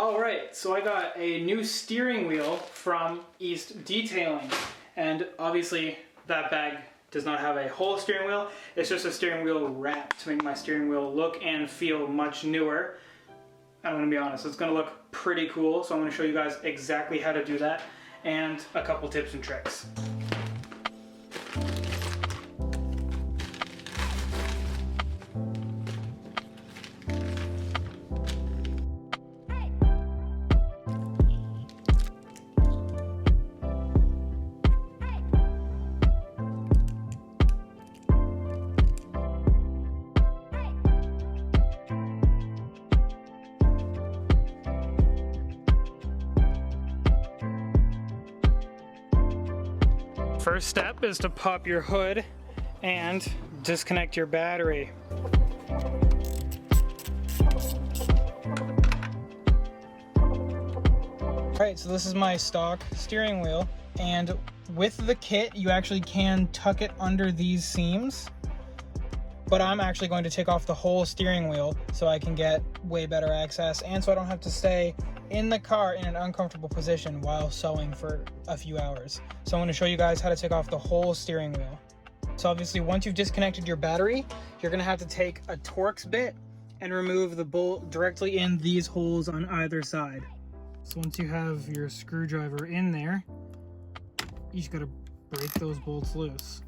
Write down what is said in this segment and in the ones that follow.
Alright, so I got a new steering wheel from East Detailing, and obviously that bag does not have a whole steering wheel. It's just a steering wheel wrap to make my steering wheel look and feel much newer. I'm going to be honest, it's going to look pretty cool, so I'm going to show you guys exactly how to do that and a couple tips and tricks. First step is to pop your hood and disconnect your battery. Alright, so this is my stock steering wheel, and with the kit you actually can tuck it under these seams, but I'm actually going to take off the whole steering wheel so I can get way better access and so I don't have to stay in the car in an uncomfortable position while sewing for a few hours. So I'm going to show you guys how to take off the whole steering wheel. So obviously once you've disconnected your battery, you're going to have to take a Torx bit and remove the bolt directly in these holes on either side. So once you have your screwdriver in there, you just got to break those bolts loose.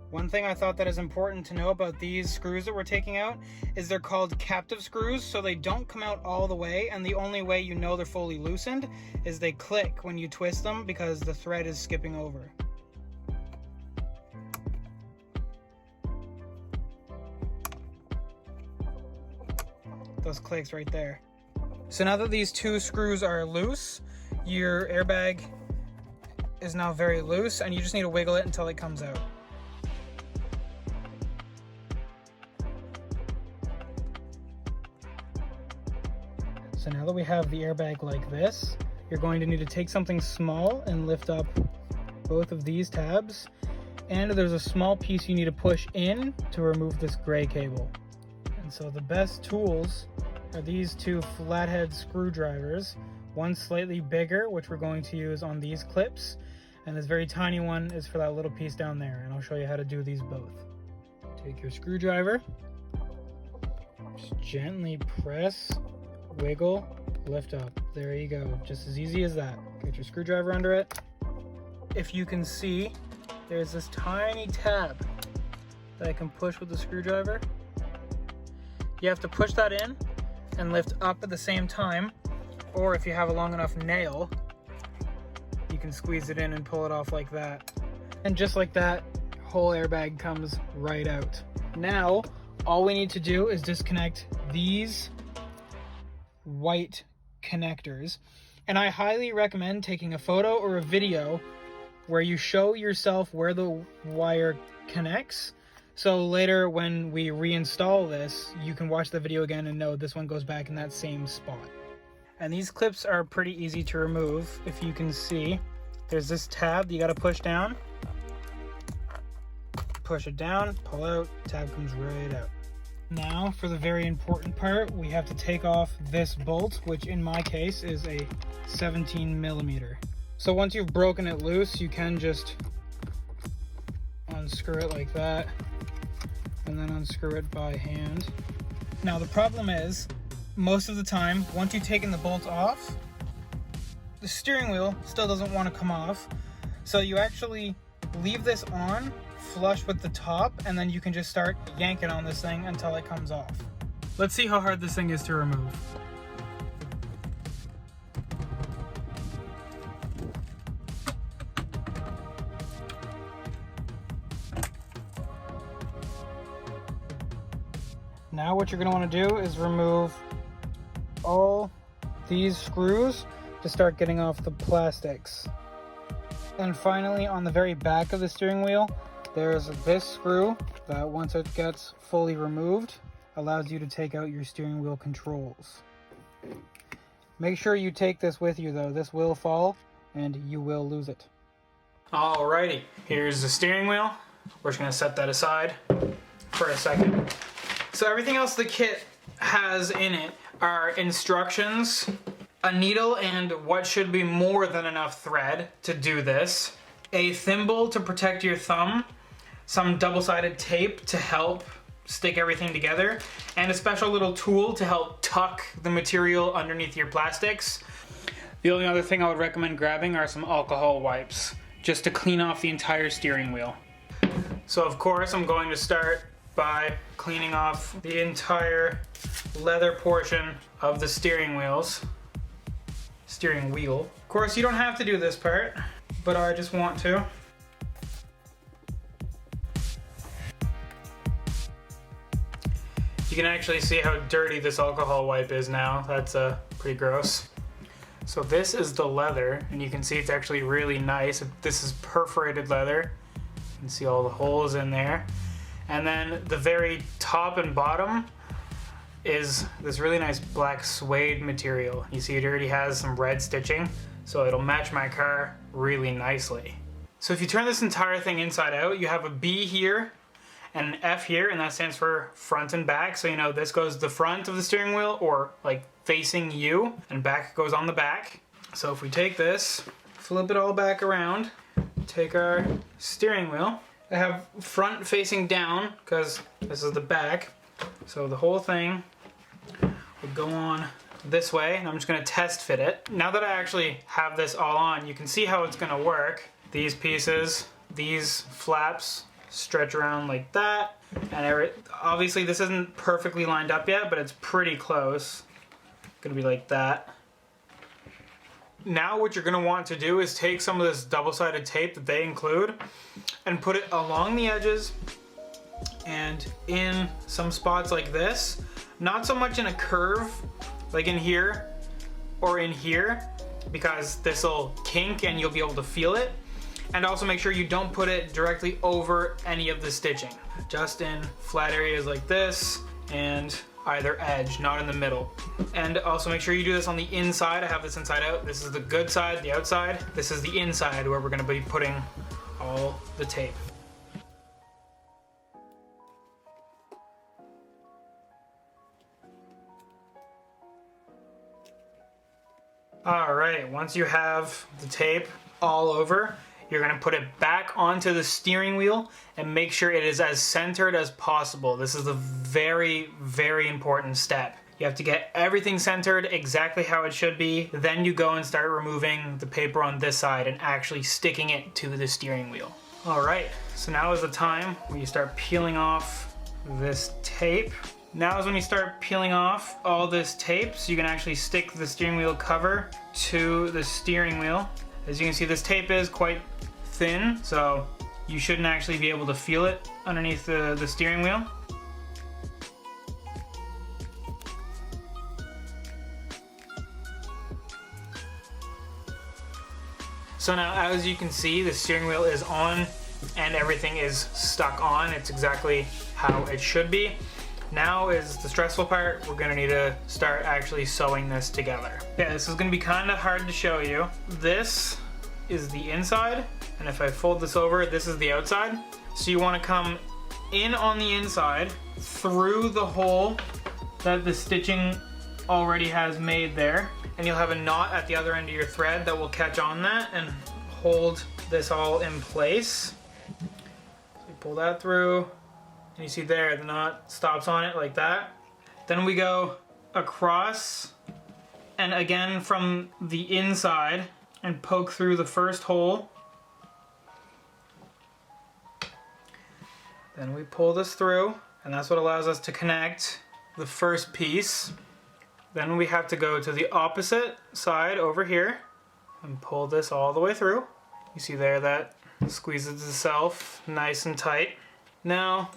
One thing I thought that is important to know about these screws that we're taking out is they're called captive screws, so they don't come out all the way, and the only way you know they're fully loosened is they click when you twist them because the thread is skipping over. Those clicks right there. So now that these two screws are loose, your airbag is now very loose and you just need to wiggle it until it comes out. So now that we have the airbag like this, you're going to need to take something small and lift up both of these tabs. And there's a small piece you need to push in to remove this gray cable. And so the best tools are these two flathead screwdrivers. One slightly bigger, which we're going to use on these clips, and this very tiny one is for that little piece down there. And I'll show you how to do these both. Take your screwdriver, just gently press, wiggle, lift up. There you go, just as easy as that. Get your screwdriver under it. If you can see, there's this tiny tab that I can push with the screwdriver. You have to push that in and lift up at the same time, or if you have a long enough nail, you can squeeze it in and pull it off like that. And just like that, whole airbag comes right out. Now, all we need to do is disconnect these white connectors, and I highly recommend taking a photo or a video where you show yourself where the wire connects, so later when we reinstall this you can watch the video again and know this one goes back in that same spot. And these clips are pretty easy to remove. If you can see, there's this tab you got to push down, push it down, pull out, tab comes right out. Now for the very important part, we have to take off this bolt, which in my case is a 17 millimeter. So once you've broken it loose, you can just unscrew it like that and then unscrew it by hand. Now the problem is, most of the time, once you've taken the bolt off, the steering wheel still doesn't want to come off. So you actually leave this on flush with the top, and then you can just start yanking on this thing until it comes off. Let's see how hard this thing is to remove. Now what you're going to want to do is remove all these screws to start getting off the plastics. And finally, on the very back of the steering wheel, there's this screw that once it gets fully removed, allows you to take out your steering wheel controls. Make sure you take this with you though, this will fall and you will lose it. Alrighty, here's the steering wheel. We're just gonna set that aside for a second. So everything else the kit has in it, are instructions, a needle and what should be more than enough thread to do this, a thimble to protect your thumb, some double-sided tape to help stick everything together, and a special little tool to help tuck the material underneath your plastics. The only other thing I would recommend grabbing are some alcohol wipes, just to clean off the entire steering wheel. So of course I'm going to start by cleaning off the entire leather portion of the steering wheel. Of course you don't have to do this part, but I just want to. You can actually see how dirty this alcohol wipe is now. That's pretty gross. So this is the leather, and you can see it's actually really nice. This is perforated leather. You can see all the holes in there. And then the very top and bottom is this really nice black suede material. You see it already has some red stitching, so it'll match my car really nicely. So if you turn this entire thing inside out, you have a B here and an F here, and that stands for front and back. So you know this goes the front of the steering wheel, or like facing you, and back goes on the back. So if we take this, flip it all back around, take our steering wheel. I have front facing down because this is the back. So the whole thing would go on this way, and I'm just going to test fit it. Now that I actually have this all on, you can see how it's going to work. These pieces, these flaps stretch around like that, and obviously this isn't perfectly lined up yet, but it's pretty close. It's going to be like that. Now what you're going to want to do is take some of this double-sided tape that they include and put it along the edges and in some spots like this. Not so much in a curve like in here or in here, because this will kink and you'll be able to feel it. And also make sure you don't put it directly over any of the stitching. Just in flat areas like this and either edge, not in the middle. And also make sure you do this on the inside. I have this inside out. This is the good side, the outside. This is the inside where we're going to be putting all the tape. Alright, once you have the tape all over, you're going to put it back onto the steering wheel and make sure it is as centered as possible. This is a very, very important step. You have to get everything centered exactly how it should be. Then you go and start removing the paper on this side and actually sticking it to the steering wheel. Alright, so now is the time when you start peeling off this tape. Now is when you start peeling off all this tape so you can actually stick the steering wheel cover to the steering wheel. As you can see, this tape is quite thin, so you shouldn't actually be able to feel it underneath the steering wheel. So now, as you can see, the steering wheel is on and everything is stuck on. It's exactly how it should be. Now is the stressful part. We're gonna need to start actually sewing this together. Yeah, this is gonna be kind of hard to show you. This is the inside, and if I fold this over, this is the outside. So you wanna come in on the inside, through the hole that the stitching already has made there, and you'll have a knot at the other end of your thread that will catch on that and hold this all in place. So you pull that through, and you see there, the knot stops on it like that. Then we go across, and again from the inside, and poke through the first hole. Then we pull this through, and that's what allows us to connect the first piece. Then we have to go to the opposite side over here and pull this all the way through. You see there that squeezes itself nice and tight. Now,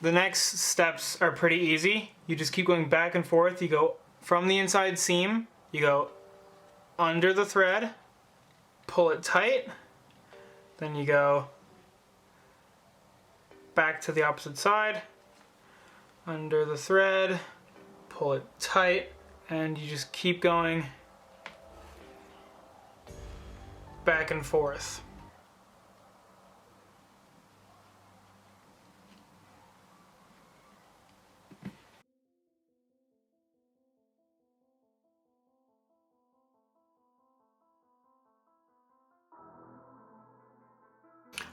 the next steps are pretty easy. You just keep going back and forth. You go from the inside seam, you go under the thread, pull it tight, then you go back to the opposite side, under the thread, pull it tight, and you just keep going back and forth.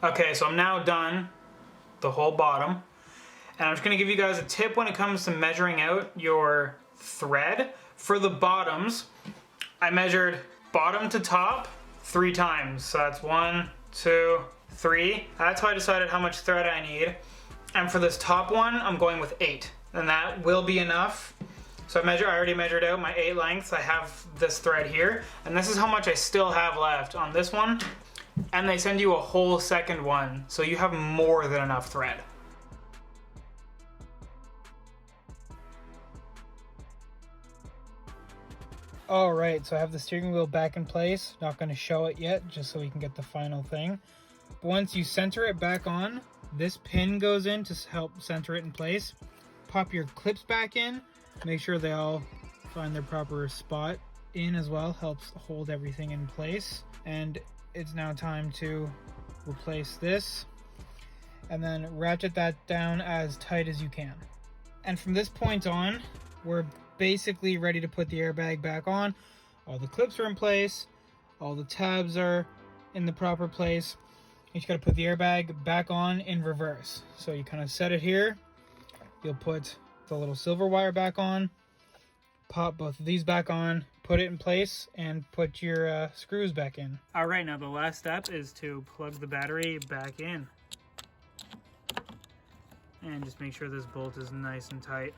Okay, so I'm now done the whole bottom. And I'm just gonna give you guys a tip when it comes to measuring out your thread. For the bottoms, I measured bottom to top 3 times. So that's 1, 2, 3. That's how I decided how much thread I need. And for this top one, I'm going with 8. And that will be enough. So I already measured out my 8 lengths. I have this thread here. And this is how much I still have left on this one. And they send you a whole second one. So you have more than enough thread. Alright, so I have the steering wheel back in place. Not going to show it yet, just so we can get the final thing. But once you center it back on, this pin goes in to help center it in place. Pop your clips back in. Make sure they all find their proper spot in as well. Helps hold everything in place. And it's now time to replace this. And then ratchet that down as tight as you can. And from this point on, we're basically ready to put the airbag back on. All the clips are in place, all the tabs are in the proper place. You just got to put the airbag back on in reverse. So you kind of set it here, you'll put the little silver wire back on, pop both of these back on, put it in place, and put your screws back in. All right, now the last step is to plug the battery back in. And just make sure this bolt is nice and tight.